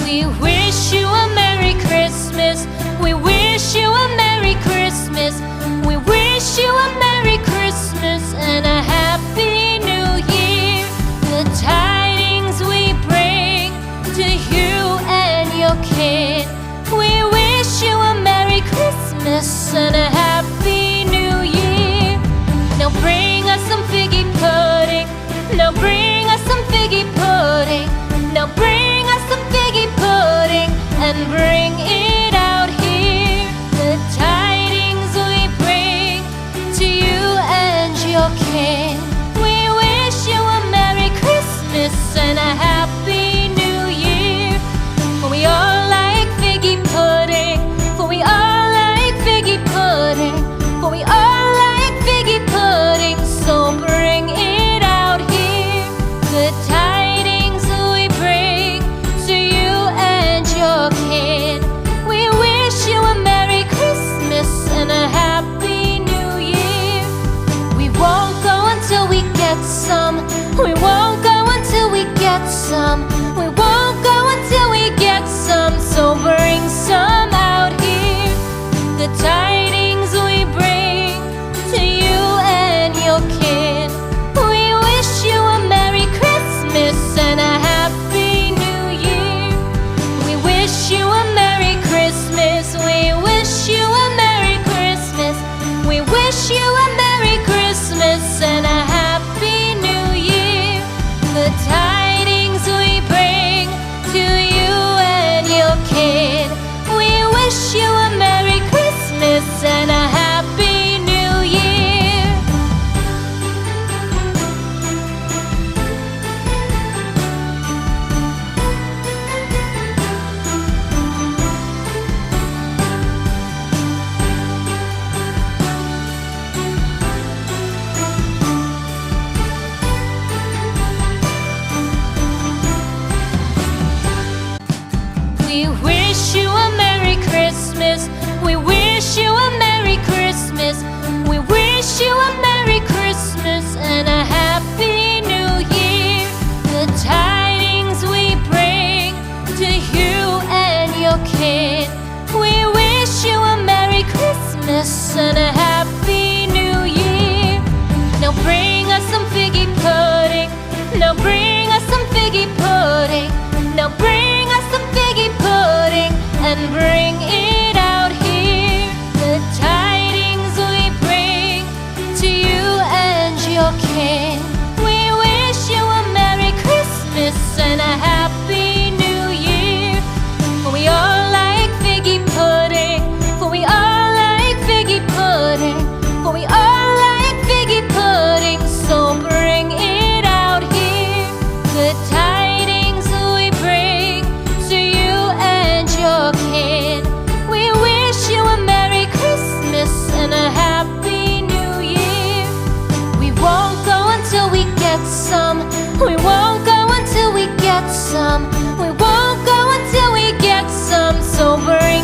We wish you a Merry Christmas. We wish you a Merry Christmas. We wish you a Merry Christmas and a Happy New Year. The tidings we bring to you and your kid. We wish you a Merry Christmas and a Happy New Year. Now bring us some figgy pudding. Now bring us some figgy pudding. Now bring us some figgy pudding and bring it out here. The tidings we bring to you and your kin. We wish you a Merry Christmas and a Happy New Year. For we all like figgy pudding. For we all like figgy pudding. For we all like figgy pudding. So bring it out here. The tidings we bring to you and your kid. We wish you a Merry Christmas and a Happy New Year. We won't go until we get some. We won't go until we get some. We won't go until we get some. So bring some out here. The tidings we bring to you and your kid. We wish you a Merry Christmas and a Happy New Year. We wish you a Merry Christmas. We wish you a Merry Christmas. We wish you a Merry Christmas and a Happy New Year. The tidings we bring to you and your kid. We wish you a Merry Christmas and a Happy New Year. We wish you a Merry Christmas. We wish you a Merry Christmas. We wish you a Merry Christmas and a Happy New Year. The tidings we bring to you and your kid. We wish you a Merry Christmas and a Happy New Year. Now bring us some figgy pudding. Now bring us some figgy pudding. Now bring us some figgy pudding and bring it out here. The tidings we bring to you and your kin. We wish you a Merry Christmas and a Happy New Year. For we all like figgy pudding. For we all like figgy pudding. For we all like figgy pudding. So bring it out here. The tidings we bring to you and your kid. We wish you a Merry Christmas and a Happy New Year. We won't go until we get some. We won't go until we get some. We won't go until we get some. So bring